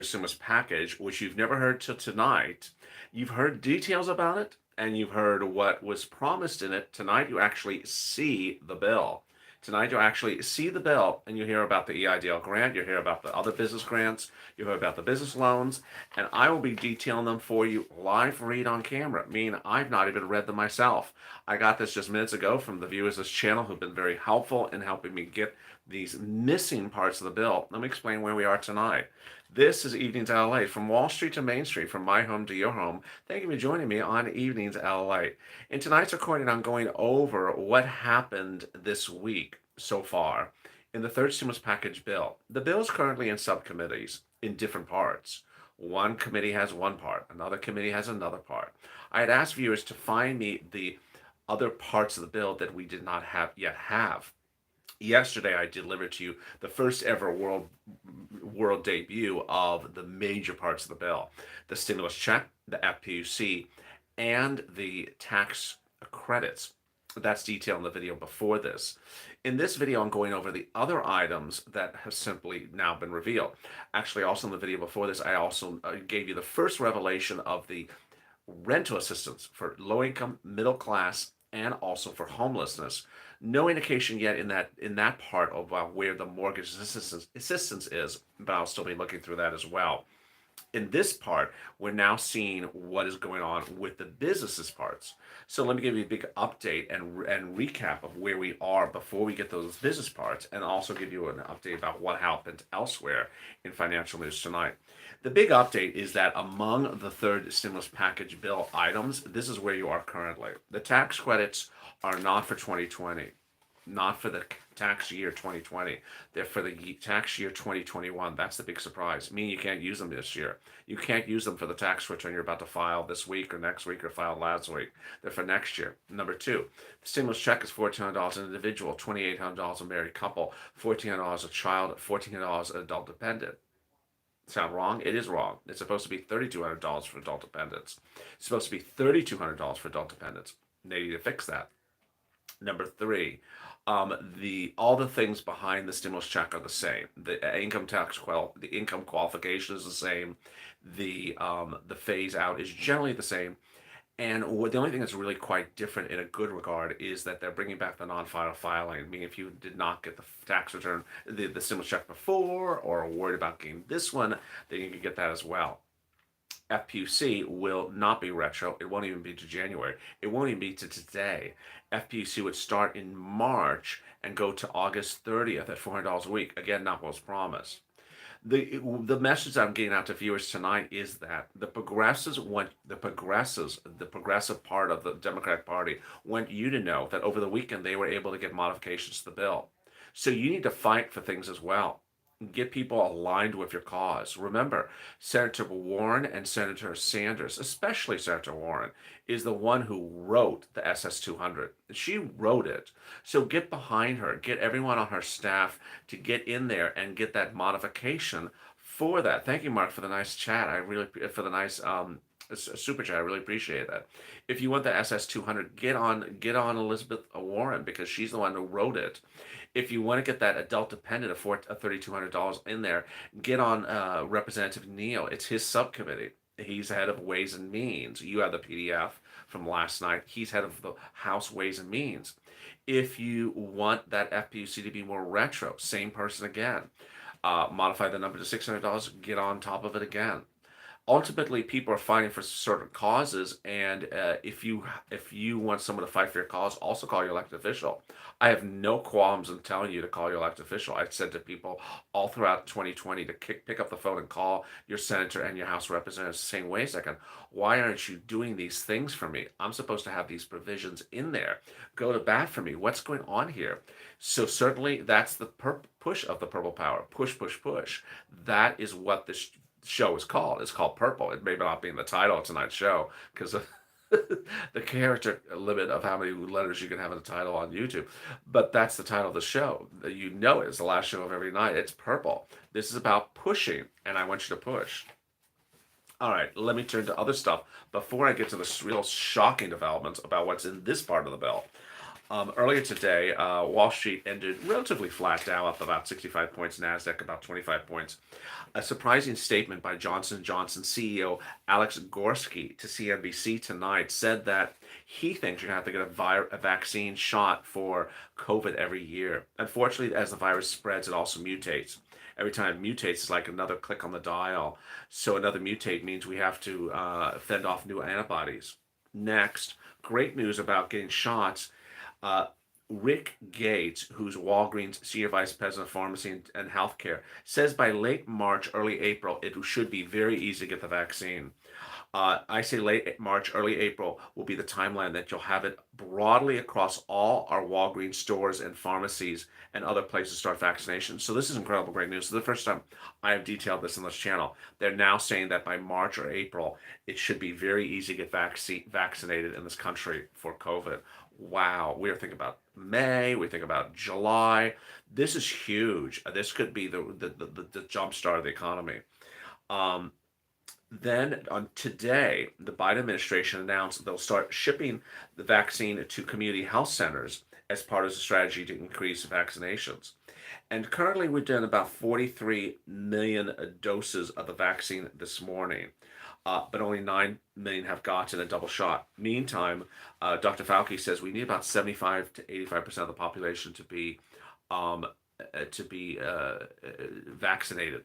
stimulus package, which you've never heard till tonight. You've heard details about it, and you've heard what was promised in it. Tonight, you actually see the bill. Tonight, you actually see the bill, and you hear about the EIDL grant, you hear about the other business grants, you hear about the business loans, and I will be detailing them for you live read on camera, meaning I've not even read them myself. I got this just minutes ago from the viewers of this channel who've been very helpful in helping me get these missing parts of the bill. Let me explain where we are tonight. This is Evenings LA, from Wall Street to Main Street, from my home to your home. Thank you for joining me on Evenings LA. In tonight's recording, I'm going over what happened this week so far in the third stimulus package bill. The bill is currently in subcommittees in different parts. One committee has one part, another committee has another part. I had asked viewers to find me the other parts of the bill that we did not have. Yesterday, I delivered to you the first ever world debut of the major parts of the bill: the stimulus check, the FPUC, and the tax credits. That's detailed in the video before this. In this video, I'm going over the other items that have simply now been revealed. Actually, also in the video before this, I also gave you the first revelation of the rental assistance for low income, middle class, and also for homelessness. No indication yet in that part of where the mortgage assistance is, but I'll still be looking through that as well. In this part, we're now seeing what is going on with the businesses parts. So let me give you a big update and recap of where we are before we get those business parts, and also give you an update about what happened elsewhere in financial news tonight. The big update is that among the third stimulus package bill items, this is where you are currently. The tax credits are not for 2020, not for the tax year 2020. They're for the tax year 2021. That's the big surprise. Meaning you can't use them this year. You can't use them for the tax return you're about to file this week or next week or filed last week. They're for next year. Number two, the stimulus check is $1,400 an individual, $2,800 a married couple, $1,400 a child, $1,400 an adult dependent. Sound wrong? It is wrong. It's supposed to be $3,200 for adult dependents. It's supposed to be $3,200 for adult dependents. They need to fix that. Number three, the all the things behind the stimulus check are the same. The the income qualification is the same. The phase out is generally the same. And the only thing that's really quite different in a good regard is that they're bringing back the non-final filing. Meaning, if you did not get the tax return, the stimulus check before, or are worried about getting this one, then you can get that as well. FPUC will not be retro. It won't even be to January. It won't even be to today. FPUC would start in March and go to August 30th at $400 a week. Again, not what was promised. The message I'm getting out to viewers tonight is that the progressives, the progressive part of the Democratic Party want you to know that over the weekend they were able to get modifications to the bill. So you need to fight for things as well. Get people aligned with your cause. Remember, Senator Warren and Senator Sanders, especially Senator Warren, is the one who wrote the SS 200. She wrote it. So get behind her. Get everyone on her staff to get in there and get that modification for that. Thank you, Mark, for the nice chat. For the nice super chat. I really appreciate that. If you want the SS 200, get on Elizabeth Warren, because she's the one who wrote it. If you want to get that adult dependent of $3,200 in there, get on Representative Neal. It's his subcommittee. He's head of Ways and Means. You have the PDF from last night. He's head of the House Ways and Means. If you want that FPUC to be more retro, same person again. Modify the number to $600, get on top of it again. Ultimately, people are fighting for certain causes, and if you want someone to fight for your cause, also call your elected official. I have no qualms in telling you to call your elected official. I said to people all throughout 2020 to pick up the phone and call your senator and your House representatives, saying, wait a second, why aren't you doing these things for me? I'm supposed to have these provisions in there. Go to bat for me. What's going on here? So certainly that's the push of the purple power. Push, push, push. That is what this show is called. It's called Purple. It may not be in the title of tonight's show because of the character limit of how many letters you can have in the title on YouTube. But that's the title of the show. You know it's the last show of every night. It's Purple. This is about pushing, and I want you to push. All right, let me turn to other stuff before I get to the real shocking developments about what's in this part of the bill. Earlier today, Wall Street ended relatively flat, Dow up about 65 points, Nasdaq about 25 points. A surprising statement by Johnson & Johnson CEO Alex Gorski to CNBC tonight said that he thinks you're going to have to get a vaccine shot for COVID every year. Unfortunately, as the virus spreads, it also mutates. Every time it mutates, it's like another click on the dial. So another mutate means we have to fend off new antibodies. Next, great news about getting shots. Uh, Rick Gates, who's Walgreens Senior Vice President of Pharmacy and Healthcare, says by late March, early April, it should be very easy to get the vaccine. I say late March, early April will be the timeline that you'll have it broadly across all our Walgreens stores and pharmacies and other places to start vaccination. So this is incredible great news. So the first time I have detailed this in this channel, they're now saying that by March or April, it should be very easy to get vaccinated in this country for COVID. Wow, we are thinking about May, we think about July. This is huge. This could be the jump start of the economy. Um, then on today, the Biden administration announced they'll start shipping the vaccine to community health centers as part of the strategy to increase vaccinations. And currently, we've done about 43 million doses of the vaccine this morning, but only 9 million have gotten a double shot. Meantime, Dr. Fauci says we need about 75 to 85% of the population um, to be vaccinated.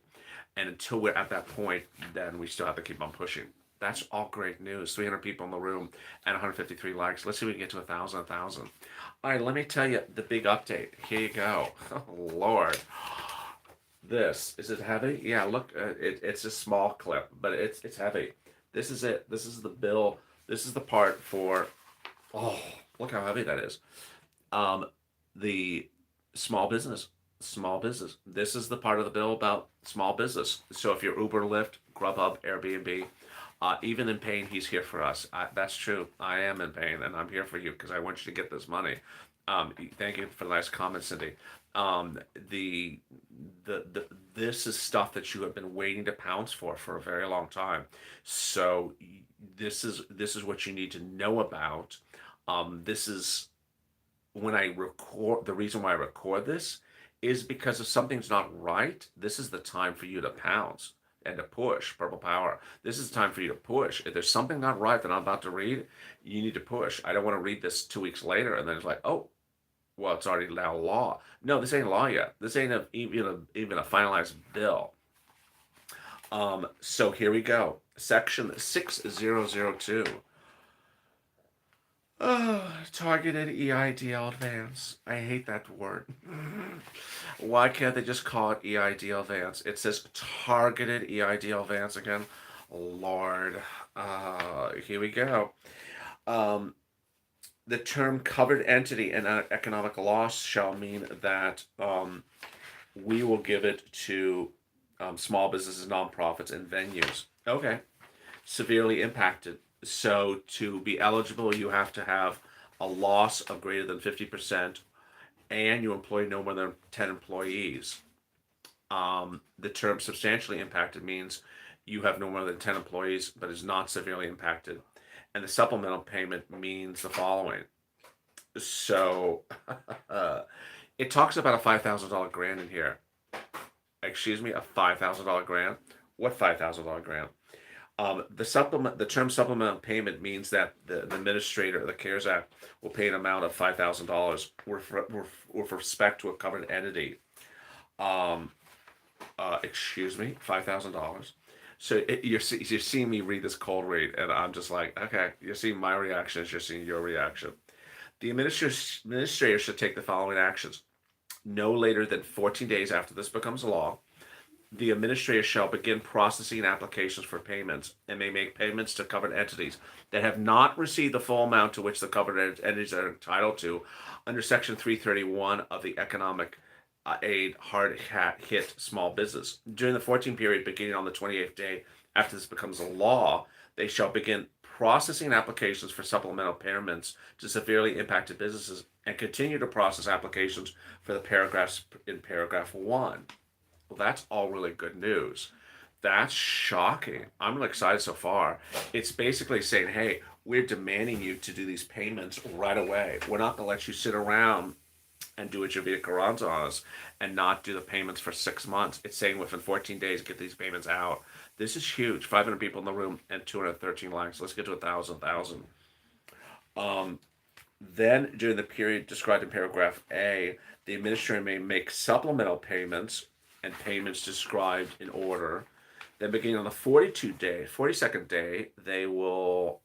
And until we're at that point, then we still have to keep on pushing. That's all great news. 300 people in the room and 153 likes. Let's see if we can get to 1,000. All right, let me tell you the big update. Here you go. Oh, Lord. Is it heavy? Yeah, look, it's a small clip, but it's heavy. This is it. This is the bill. This is the part for, oh, look how heavy that is. The small business. Small business. This is the part of the bill about small business. So if you're Uber, Lyft, Grubhub, Airbnb, even in pain, he's here for us. That's true. I am in pain, and I'm here for you because I want you to get this money. Thank you for the nice comment, Cindy. Um, the this is stuff that you have been waiting to pounce for a very long time. So this is what you need to know about. This is when I record. The reason why I record this is because if something's not right, this is the time for you to pounce and to push. Purple power. This is the time for you to push. If there's something not right that I'm about to read, you need to push. I don't want to read this 2 weeks later and then it's like, oh, well, it's already now law. No, this ain't law yet. This ain't even a finalized bill. So here we go. Section 6002. Oh, targeted EIDL advance. I hate that word. Why can't they just call it EIDL advance? It says targeted EIDL advance again. Lord. Here we go. The term covered entity and economic loss shall mean that we will give it to small businesses, nonprofits, and venues. Okay. Severely impacted. So to be eligible, you have to have a loss of greater than 50% and you employ no more than 10 employees. The term substantially impacted means you have no more than 10 employees but is not severely impacted. And the supplemental payment means the following. So it talks about a $5,000 grant in here. Excuse me, a $5,000 grant? What $5,000 grant? The term supplemental payment means that the administrator of the CARES Act will pay an amount of $5,000 with respect to a covered entity. Excuse me, $5,000. So you're seeing me read this cold read, and I'm just like, okay, you're seeing my reaction as you're seeing your reaction. The administrator should take the following actions. No later than 14 days after this becomes law, the administrator shall begin processing applications for payments and may make payments to covered entities that have not received the full amount to which the covered entities are entitled to under Section 331 of the Economic Aid Hard Hit Small Business. During the 14 period beginning on the 28th day after this becomes a law, they shall begin processing applications for supplemental payments to severely impacted businesses and continue to process applications for the paragraphs in paragraph 1. Well, that's all really good news. That's shocking. I'm really excited so far. It's basically saying, hey, we're demanding you to do these payments right away. We're not going to let you sit around and do it via Garanzas and not do the payments for 6 months. It's saying within 14 days, get these payments out. This is huge. 500 people in the room and 213 likes. Let's get to 1,000. Um, then, during the period described in paragraph A, the administrator may make supplemental payments and payments described in order. Then, beginning on the 42nd day, they will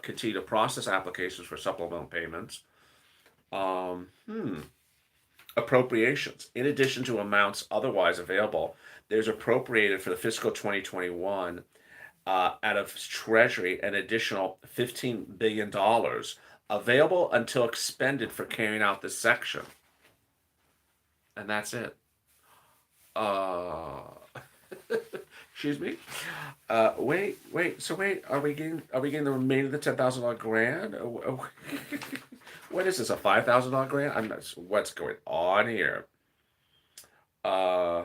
continue to process applications for supplemental payments. Um, hmm. Appropriations. In addition to amounts otherwise available, there's appropriated for the fiscal 2021 out of Treasury an additional $15 billion available until expended for carrying out this section. And that's it. Uh, excuse me. Wait. So wait, are we getting the remainder of the $10,000 grant? What is this? A $5,000 grant? I'm not. What's going on here? Uh,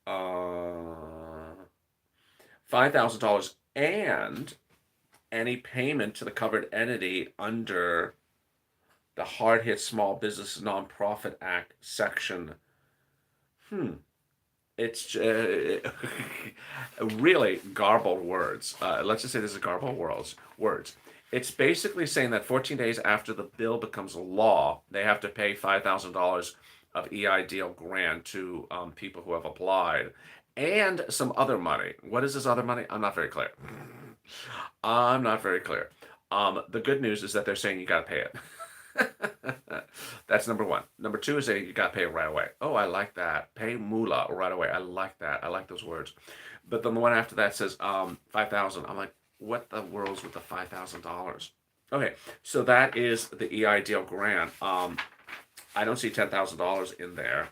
$5,000 and any payment to the covered entity under the Hard Hit Small Business Nonprofit Act section. It's really garbled words. Let's just say this is garbled words. It's basically saying that 14 days after the bill becomes law, they have to pay $5,000 of EIDL grant to people who have applied, and some other money. What is this other money? I'm not very clear. The good news is that they're saying you got to pay it. That's number one. Number two is saying you got to pay it right away. Oh, I like that. Pay moolah right away. I like that. I like those words. But then the one after that says 5,000. I'm like, what the world's with the $5,000? Okay, so that is the EIDL grant. I don't see $10,000 in there.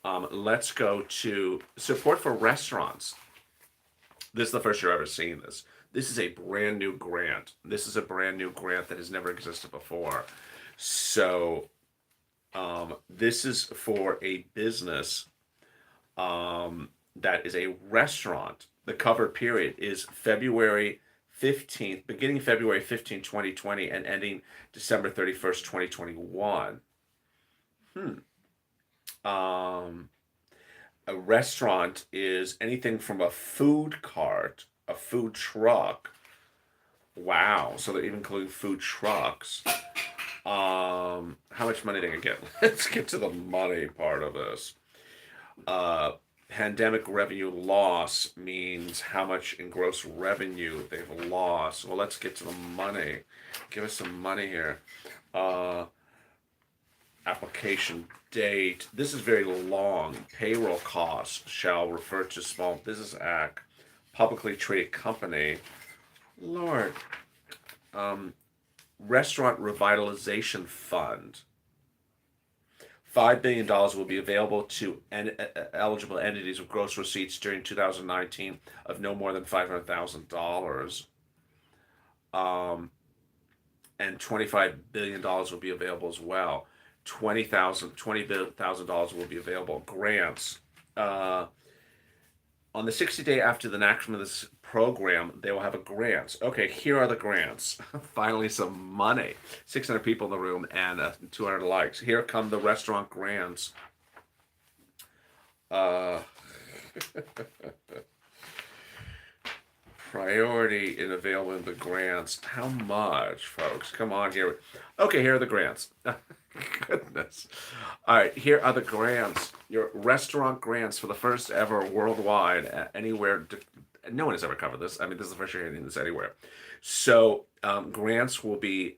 Let's go to support for restaurants. This is the first year I've ever seen this. This is a brand new grant. This is a brand new grant that has never existed before. So this is for a business that is a restaurant. The covered period is February 15th, beginning February 15, 2020, and ending December 31st, 2021. A restaurant is anything from a food cart, a food truck. Wow, so they're even including food trucks. How much money they can get? Let's get to the money part of this. Pandemic revenue loss means how much in gross revenue they've lost. Well, let's get to the money. Give us some money here. Application date. This is very long. Payroll costs shall refer to Small Business Act, publicly traded company. Lord. Restaurant Revitalization Fund. $5 billion will be available to eligible entities with gross receipts during 2019 of no more than $500,000. And $25 billion will be available as well. $20,000 will be available. Grants. On the 60 day after the enactment of this program, they will have a grants. Okay, here are the grants. Finally, some money. 600 people in the room and 200 likes. Here come the restaurant grants. Priority in available the grants. How much, folks? Come on here. Okay, here are the grants. Goodness. All right, here are the grants. Your restaurant grants for the first ever worldwide anywhere. No one has ever covered this. I mean, this is the first year hearing this anywhere. So grants will be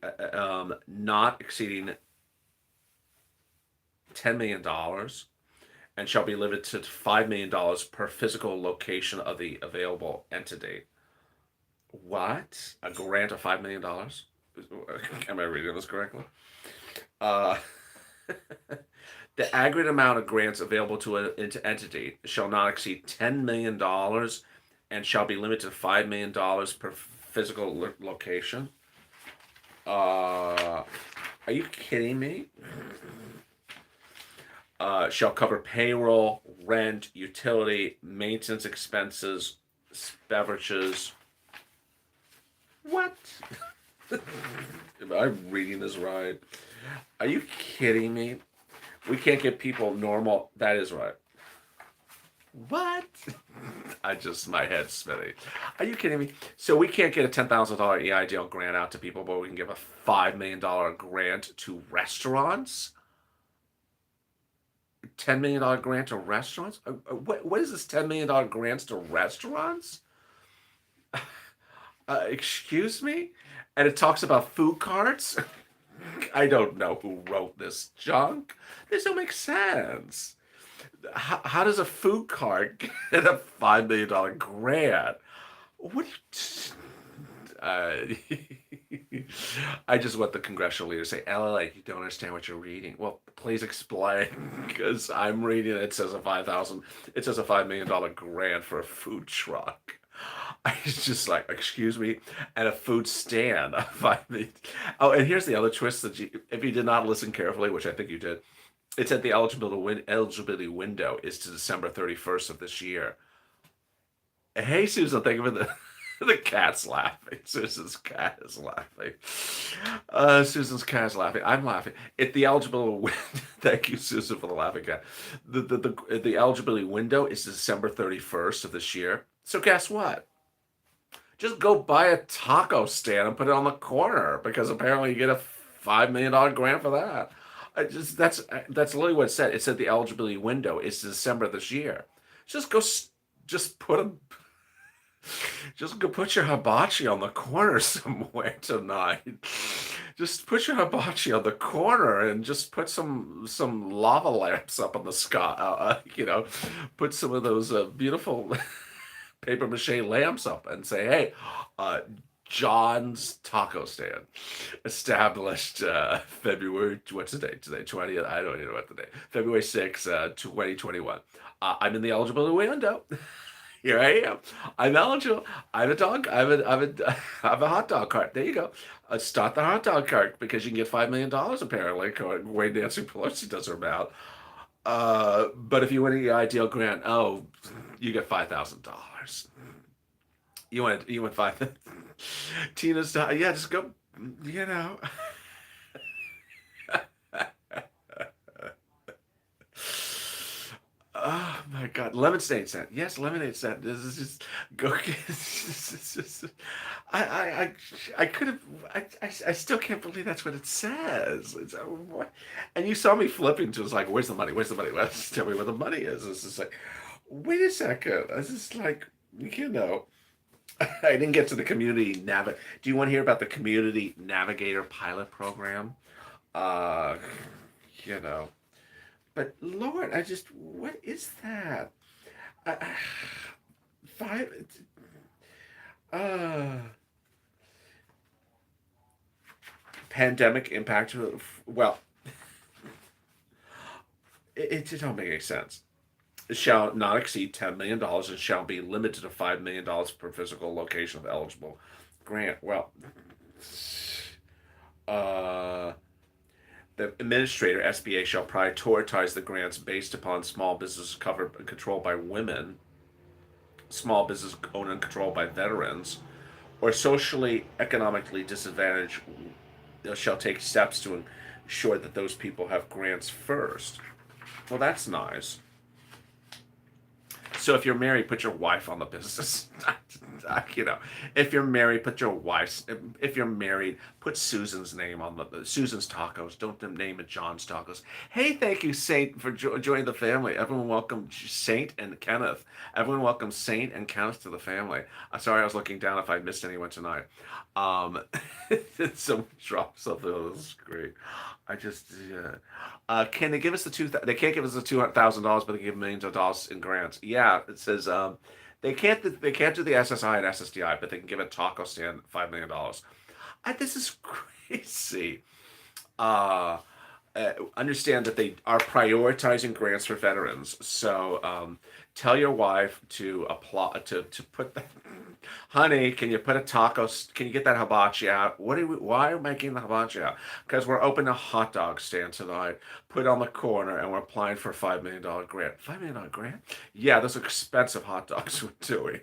not exceeding $10 million and shall be limited to $5 million per physical location of the available entity. What? A grant of $5 million? Am I reading this correctly? The aggregate amount of grants available to an entity shall not exceed $10 million and shall be limited to $5 million per physical location. Are you kidding me? shall cover payroll, rent, utility, maintenance expenses, beverages. What? Am I reading this right? Are you kidding me? We can't give people normal. That is right. What? My head's spinning. Are you kidding me? So we can't get a $10,000 EIDL grant out to people, but we can give a $5 million grant to restaurants? $10 million grant to restaurants? What is this $10 million grants to restaurants? Excuse me? And it talks about food carts? I don't know who wrote this junk. This don't make sense. How does a food cart get a $5 million grant? What do I just want the congressional leader to say, LLA, you don't understand what you're reading. Well, please explain, because I'm reading it. It says a $5 million grant for a food truck. I was just like, excuse me, and a food stand. Oh, and here's the other twist that if you did not listen carefully, which I think you did, it said the eligibility window is to December 31st of this year. Hey, Susan, thank you for the cat's laughing. Susan's cat is laughing. Susan's cat is laughing. I'm laughing. The eligibility. Thank you, Susan, for the laughing cat. The eligibility window is December 31st of this year. So guess what? Just go buy a taco stand and put it on the corner, because apparently you get a $5 million grant for that. That's literally what it said. It said the eligibility window is December this year. Just go put your hibachi on the corner somewhere tonight. Just put your hibachi on the corner and just put some lava lamps up in the sky. Put some of those beautiful paper mache lamps up and say, hey, John's Taco Stand, established February, what's the date today? 20th, I don't even know what the date. February 6th, 2021. I'm in the eligibility window. Here I am. I'm eligible. I'm a dog. I'm a hot dog cart. There you go. Start the hot dog cart, because you can get $5 million apparently. The way Nancy Pelosi does her mouth. But if you win an EIDL grant, you get $5,000. You want five? Tina's yeah. Just go. Oh my God, lemonade scent. Yes, lemonade scent. This is just go get. This is just, I could have. I still can't believe that's what it says. What? And you saw me flipping to. It's like, where's the money? Where's the money? Well, just tell me where the money is. It's just like, wait a second. It's just like, I didn't get to the community Do you want to hear about the community navigator pilot program? Uh, you know. But Lord, what is that? Uh, five, uh, pandemic impact. Well, it just don't make any sense. It shall not exceed $10 million and shall be limited to $5 million per physical location of eligible grant. Well, uh, the administrator, SBA, shall prioritize the grants based upon small business covered and controlled by women, small business owned and controlled by veterans, or socially, economically disadvantaged, shall take steps to ensure that those people have grants first. Well, that's nice. So if you're married, put your wife on the business. If you're married, put your wife's. If you're married, put Susan's name on the Susan's Tacos. Don't name it John's Tacos. Hey, thank you, Saint, for joining the family. Everyone welcome Saint and Kenneth. Everyone welcome Saint and Kenneth to the family. I'm sorry, I was looking down if I missed anyone tonight. Someone dropped something on the screen. Can they give us they can't give us the $200,000, but they give millions of dollars in grants. Yeah, it says they can't do the SSI and SSDI, but they can give a taco stand $5 million. This is crazy. Understand that they are prioritizing grants for veterans. So Tell your wife to apply to put the honey, can you put a taco? Can you get that hibachi out? Why are we making the hibachi out? Because we're opening a hot dog stand tonight. Put it on the corner, and we're applying for a $5 million grant. $5 million grant? Yeah, those are expensive hot dogs we're doing.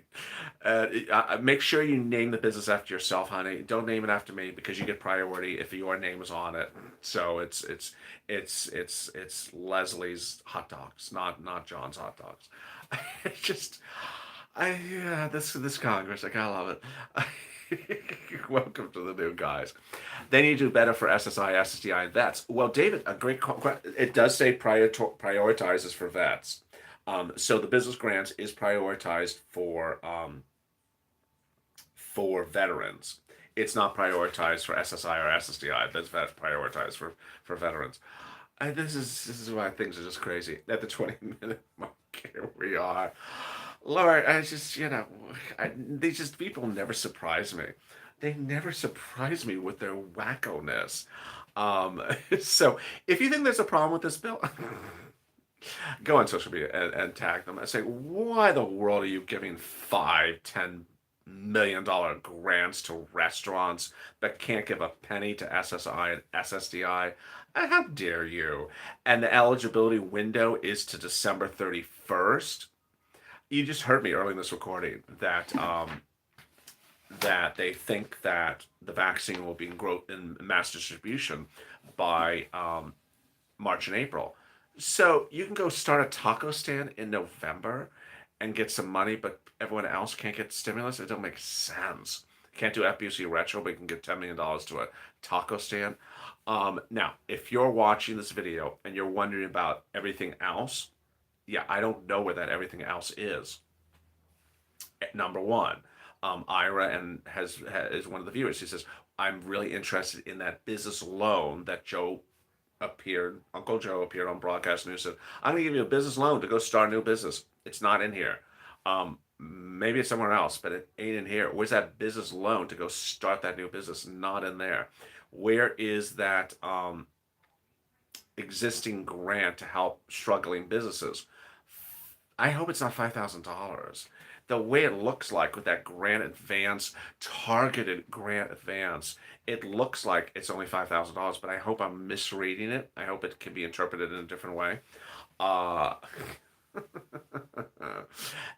Make sure you name the business after yourself, honey. Don't name it after me because you get priority if your name is on it. So it's Leslie's hot dogs, not John's hot dogs. It's just yeah, this Congress, I gotta love it. Welcome to the new guys. They need to do better for SSI, SSDI, and vets. Well, David, a great it does say prioritizes for vets. So the business grants is prioritized for veterans. It's not prioritized for SSI or SSDI. That's prioritized for veterans. This is why things are just crazy. At the 20-minute mark, here we are. Lord, I just these just people never surprise me. They never surprise me with their wackoness. Um, so if you think there's a problem with this bill, go on social media and tag them and say, why the world are you giving 5, $10 million grants to restaurants that can't give a penny to SSI and SSDI? How dare you? And the eligibility window is to December 31st. You just heard me early in this recording that they think that the vaccine will be in mass distribution by March and April. So you can go start a taco stand in November and get some money, but everyone else can't get stimulus. It don't make sense. Can't do FPUC retro, but you can get $10 million to a taco stand. Now, if you're watching this video and you're wondering about everything else, yeah, I don't know where that everything else is. Number one, Ira is one of the viewers. He says, I'm really interested in that business loan that Uncle Joe appeared on broadcast news, said, I'm going to give you a business loan to go start a new business. It's not in here. Maybe it's somewhere else, but it ain't in here. Where's that business loan to go start that new business? Not in there. Where is that existing grant to help struggling businesses? I hope it's not $5,000. The way it looks like with that grant advance, targeted grant advance, it looks like it's only $5,000, but I hope I'm misreading it. I hope it can be interpreted in a different way. Uh,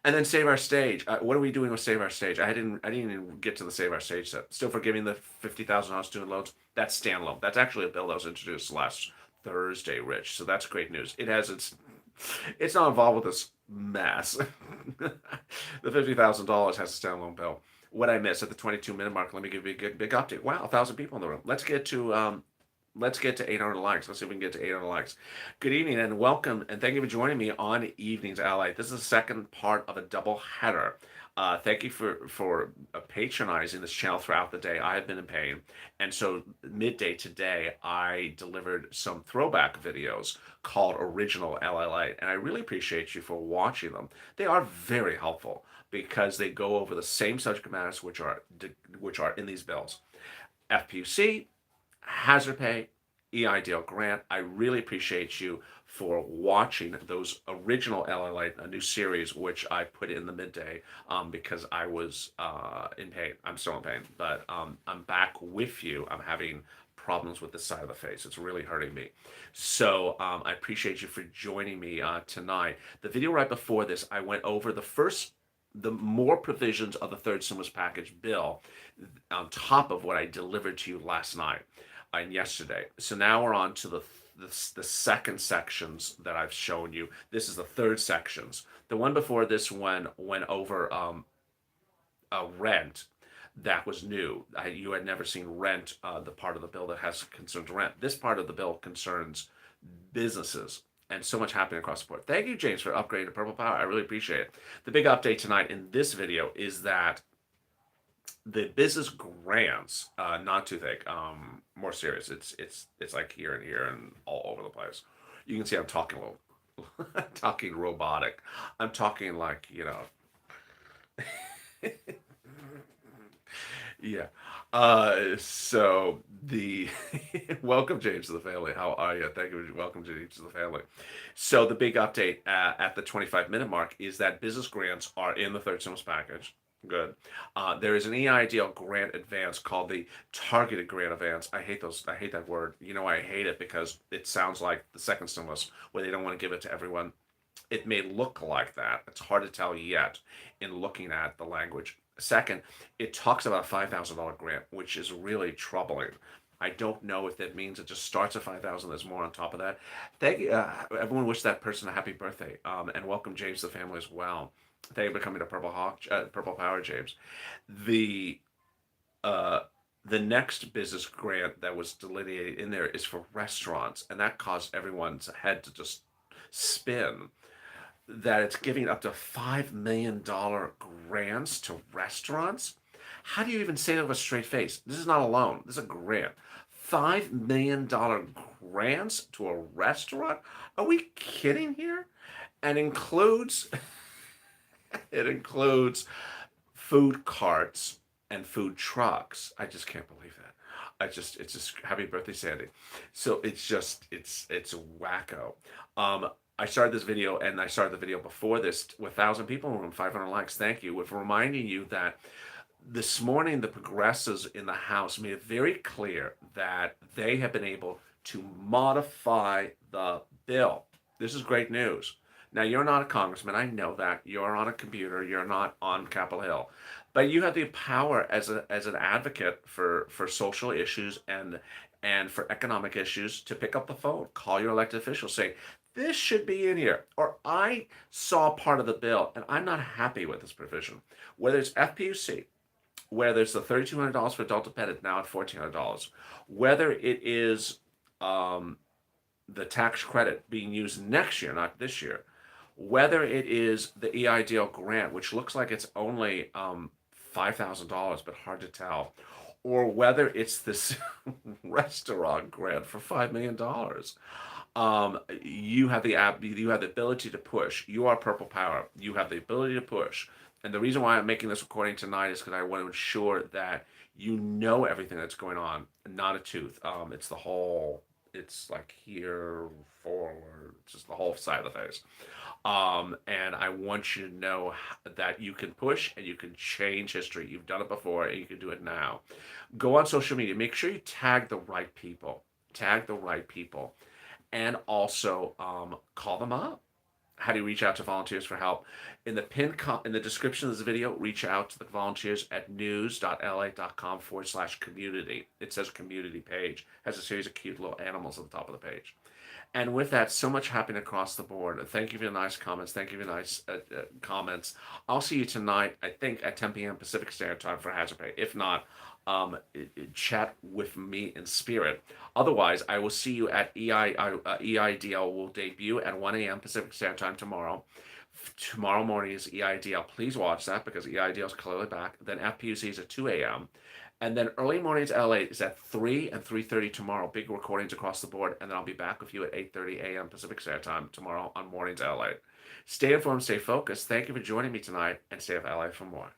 and then Save Our Stage. What are we doing with Save Our Stage? I didn't even get to the Save Our Stage set. Still forgiving the $50,000 student loans. That's standalone. That's actually a bill that was introduced last Thursday, Rich. So that's great news. It's not involved with this mess. The $50,000 has a standalone bill. What I missed at the 22-minute mark? Let me give you a big update. Wow, 1,000 people in the room. Let's get to 800 likes. Let's see if we can get to 800 likes. Good evening and welcome, and thank you for joining me on Evenings LA. This is the second part of a double header. Thank you for patronizing this channel throughout the day. I have been in pain. And so midday today, I delivered some throwback videos called Original LLA. And I really appreciate you for watching them. They are very helpful because they go over the same subject matters which are in these bills. FPUC, hazard pay, EIDL grant. I really appreciate you for watching those original LLA, a new series which I put in the midday because I was in pain. I'm still in pain, but I'm back with you. I'm having problems with this side of the face. It's really hurting me. So I appreciate you for joining me tonight. The video right before this, I went over the more provisions of the third stimulus package bill on top of what I delivered to you last night and yesterday. So now we're on to the second sections that I've shown you. This is the third sections. The one before this one went over a rent that was new. You had never seen rent, the part of the bill that has concerns rent. This part of the bill concerns businesses. And so much happening across the board. Thank you, James, for upgrading to Purple Power. I really appreciate it. The big update tonight in this video is that the business grants, not toothache, more serious. It's like here and here and all over the place. You can see I'm talking a little, talking robotic. I'm talking like Yeah. So the welcome, James, to the family. How are you? Thank you. Welcome, James, to the family. So the big update at the 25-minute mark is that business grants are in the third stimulus package. Good. There is an EIDL grant advance called the targeted grant advance. I hate those. I hate that word. You know why I hate it? Because it sounds like the second stimulus, where they don't want to give it to everyone. It may look like that. It's hard to tell yet in looking at the language. Second, it talks about a $5,000 grant, which is really troubling. I don't know if that means it just starts at 5,000. There's more on top of that. Thank you. Everyone wish that person a happy birthday, and welcome James to the family as well. Thank you for coming to Purple Hawk, Purple Power, James. The uh, the next business grant that was delineated in there is for restaurants, and that caused everyone's head to just spin, that it's giving up to $5 million grants to restaurants. How do you even say that with a straight face? This is not a loan. This is a grant. $5 million grants to a restaurant? Are we kidding here? And includes it includes food carts and food trucks. I just can't believe that. It's just happy birthday, Sandy. So it's wacko. I started this video, and I started the video before this with 1,000 people and 500 likes. Thank you. With reminding you that this morning the progressives in the House made it very clear that they have been able to modify the bill. This is great news. Now, you're not a congressman. I know that. You're on a computer. You're not on Capitol Hill. But you have the power as an advocate for social issues and for economic issues to pick up the phone, call your elected officials, say, this should be in here. Or I saw part of the bill and I'm not happy with this provision. Whether it's FPUC, where there's the $3,200 for adult dependent now at $1,400, whether it is the tax credit being used next year, not this year, whether it is the EIDL grant, which looks like it's only $5,000, but hard to tell, or whether it's this restaurant grant for $5 million. You have you have the ability to push. You are Purple Power. You have the ability to push. And the reason why I'm making this recording tonight is because I want to ensure that you know everything that's going on, not a tooth. It's the whole. It's like here, forward, just the whole side of the face. And I want you to know that you can push and you can change history. You've done it before and you can do it now. Go on social media. Make sure you tag the right people. Tag the right people. And also call them up. How do you reach out to volunteers for help? In the in the description of this video, reach out to the volunteers at news.la.com/community. It says community page. Has a series of cute little animals at the top of the page. And with that, so much happening across the board. Thank you for your nice comments. Thank you for your nice comments. I'll see you tonight, I think, at 10 p.m. Pacific Standard Time for Hazard Pay. If not, chat with me in spirit. Otherwise, I will see you at EIDL will debut at 1 a.m. Pacific Standard Time tomorrow. Tomorrow morning is EIDL. Please watch that because EIDL is clearly back. Then FPUC is at 2 a.m. And then early mornings LA is at 3 and 3:30 tomorrow. Big recordings across the board. And then I'll be back with you at 8:30 a.m. Pacific Standard Time tomorrow on Mornings LA. Stay informed, stay focused. Thank you for joining me tonight, and stay with LA for more.